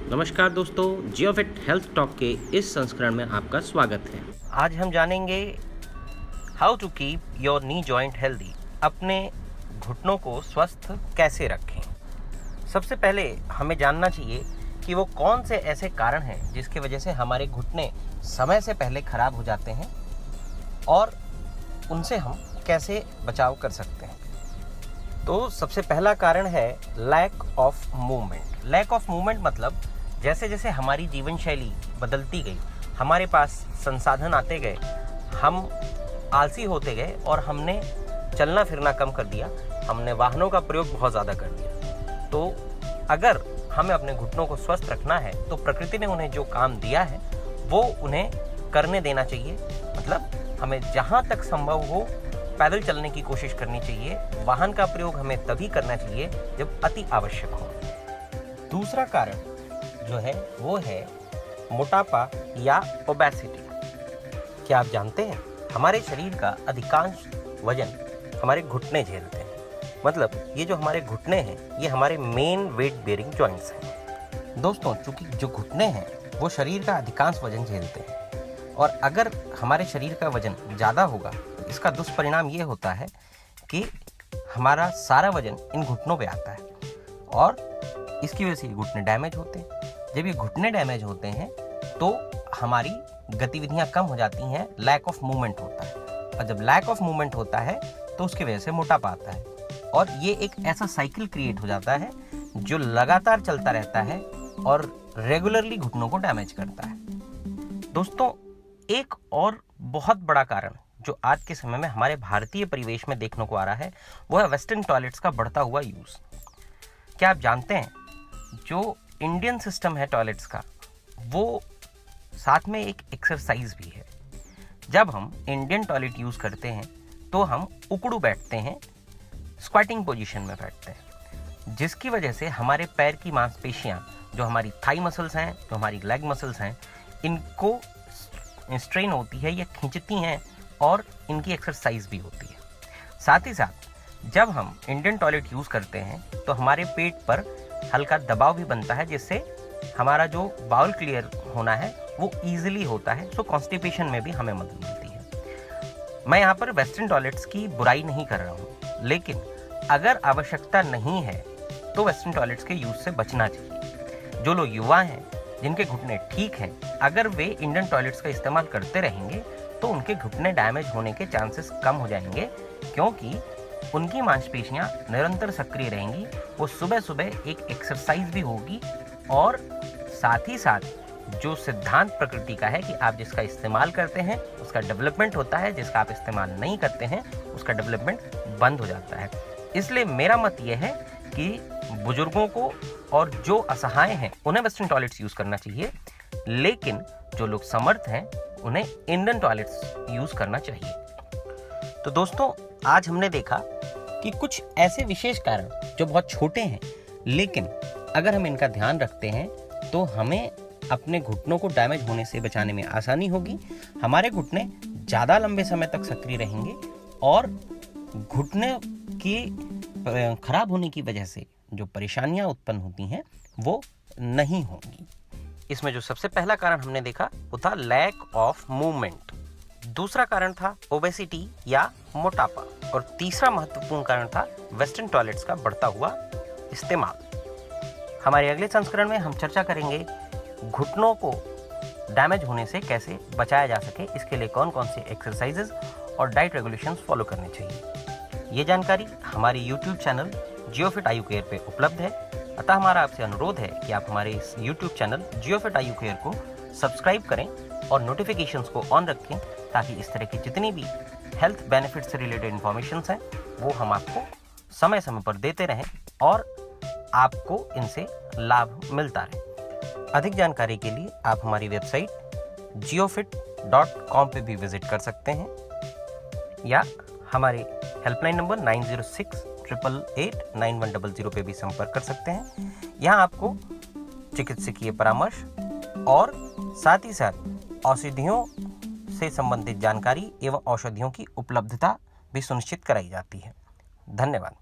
नमस्कार दोस्तों, जियोफिट health talk के इस संस्करण में आपका स्वागत है। आज हम जानेंगे how to keep your knee joint healthy. अपने घुटनों को स्वस्थ कैसे रखें। सबसे पहले हमें जानना चाहिए कि वो कौन से ऐसे कारण हैं जिसकी वजह से हमारे घुटने समय से पहले खराब हो जाते हैं और उनसे हम कैसे बचाव कर सकते हैं। तो सबसे पहला कारण है lack of movement. Lack of movement मतलब जैसे जैसे हमारी जीवन शैली बदलती गई, हमारे पास संसाधन आते गए, हम आलसी होते गए और हमने चलना फिरना कम कर दिया, हमने वाहनों का प्रयोग बहुत ज़्यादा कर दिया। तो अगर हमें अपने घुटनों को स्वस्थ रखना है तो प्रकृति ने उन्हें जो काम दिया है वो उन्हें करने देना चाहिए। मतलब हमें जहाँ तक संभव हो पैदल चलने की कोशिश करनी चाहिए। वाहन का प्रयोग हमें तभी करना चाहिए जब अति आवश्यक हो। दूसरा कारण जो है वो है मोटापा या ओबेसिटी। क्या आप जानते हैं हमारे शरीर का अधिकांश वजन हमारे घुटने झेलते हैं। मतलब ये जो हमारे घुटने हैं ये हमारे मेन वेट बेयरिंग जॉइंट्स हैं। दोस्तों, चूंकि जो घुटने हैं वो शरीर का अधिकांश वजन झेलते हैं और अगर हमारे शरीर का वजन ज़्यादा होगा तो इसका दुष्परिणाम ये होता है कि हमारा सारा वजन इन घुटनों पे आता है और इसकी वजह से ये घुटने डैमेज होते हैं। जब ये घुटने डैमेज होते हैं तो हमारी गतिविधियां कम हो जाती हैं, लैक ऑफ मूवमेंट होता है और जब लैक ऑफ मूवमेंट होता है तो उसकी वजह से मोटापा आता है और ये एक ऐसा साइकिल क्रिएट हो जाता है जो लगातार चलता रहता है और रेगुलरली घुटनों को डैमेज करता है। दोस्तों, एक और बहुत बड़ा कारण जो आज के समय में हमारे भारतीय परिवेश में देखने को आ रहा है वो है वेस्टर्न टॉयलेट्स का बढ़ता हुआ यूज़। क्या आप जानते हैं जो इंडियन सिस्टम है टॉयलेट्स का वो साथ में एक एक्सरसाइज भी है। जब हम इंडियन टॉयलेट यूज़ करते हैं तो हम उकड़ू बैठते हैं, स्क्वाटिंग पोजीशन में बैठते हैं, जिसकी वजह से हमारे पैर की मांसपेशियां जो हमारी थाई मसल्स हैं, जो हमारी लेग मसल्स हैं, इनको स्ट्रेन होती है, ये खींचती हैं और इनकी एक्सरसाइज भी होती है। साथ ही साथ जब हम इंडियन टॉयलेट यूज़ करते हैं तो हमारे पेट पर हल्का दबाव भी बनता है जिससे हमारा जो बाउल क्लियर होना है वो ईजिली होता है। सो कॉन्स्टिपेशन में भी हमें मदद मिलती है। मैं यहाँ पर वेस्टर्न टॉयलेट्स की बुराई नहीं कर रहा हूँ, लेकिन अगर आवश्यकता नहीं है तो वेस्टर्न टॉयलेट्स के यूज़ से बचना चाहिए। जो लोग युवा हैं जिनके घुटने ठीक हैं, अगर वे इंडियन टॉयलेट्स का इस्तेमाल करते रहेंगे तो उनके घुटने डैमेज होने के चांसेस कम हो जाएंगे, क्योंकि उनकी मांसपेशियां निरंतर सक्रिय रहेंगी। वो सुबह सुबह एक एक्सरसाइज भी होगी और साथ ही साथ जो सिद्धांत प्रकृति का है कि आप जिसका इस्तेमाल करते हैं उसका डेवलपमेंट होता है, जिसका आप इस्तेमाल नहीं करते हैं उसका डेवलपमेंट बंद हो जाता है। इसलिए मेरा मत यह है कि बुजुर्गों को और जो असहाय हैं उन्हें वेस्टर्न टॉयलेट्स यूज़ करना चाहिए, लेकिन जो लोग समर्थ हैं उन्हें इंडियन टॉयलेट्स यूज़ करना चाहिए। तो दोस्तों, आज हमने देखा कि कुछ ऐसे विशेष कारण जो बहुत छोटे हैं, लेकिन अगर हम इनका ध्यान रखते हैं तो हमें अपने घुटनों को डैमेज होने से बचाने में आसानी होगी। हमारे घुटने ज़्यादा लंबे समय तक सक्रिय रहेंगे और घुटने की खराब होने की वजह से जो परेशानियां उत्पन्न होती हैं वो नहीं होंगी। इसमें जो सबसे पहला कारण हमने देखा वो था लैक ऑफ मूवमेंट, दूसरा कारण था ओबेसिटी या मोटापा और तीसरा महत्वपूर्ण कारण था वेस्टर्न टॉयलेट्स का बढ़ता हुआ इस्तेमाल। हमारे अगले संस्करण में हम चर्चा करेंगे घुटनों को डैमेज होने से कैसे बचाया जा सके, इसके लिए कौन कौन सी एक्सरसाइजेज और डाइट रेगुलेशंस फॉलो करने चाहिए। ये जानकारी हमारे यूट्यूब चैनल जियोफिट आयु केयर पे उपलब्ध है। अतः हमारा आपसे अनुरोध है कि आप हमारे इस यूट्यूब चैनल जियोफिट आयु केयर को सब्सक्राइब करें और नोटिफिकेशंस को ऑन रखें, ताकि इस तरह की जितनी भी हेल्थ बेनिफिट से रिलेटेड इन्फॉर्मेशंस हैं वो हम आपको समय समय पर देते रहें और आपको इनसे लाभ मिलता रहे। अधिक जानकारी के लिए आप हमारी वेबसाइट jiofit.com पे भी विजिट कर सकते हैं या हमारे हेल्पलाइन नंबर 9068889100 पे भी संपर्क कर सकते हैं। यहाँ आपको चिकित्सकीय परामर्श और साथ ही साथ औषधियों से संबंधित जानकारी एवं औषधियों की उपलब्धता भी सुनिश्चित कराई जाती है। धन्यवाद।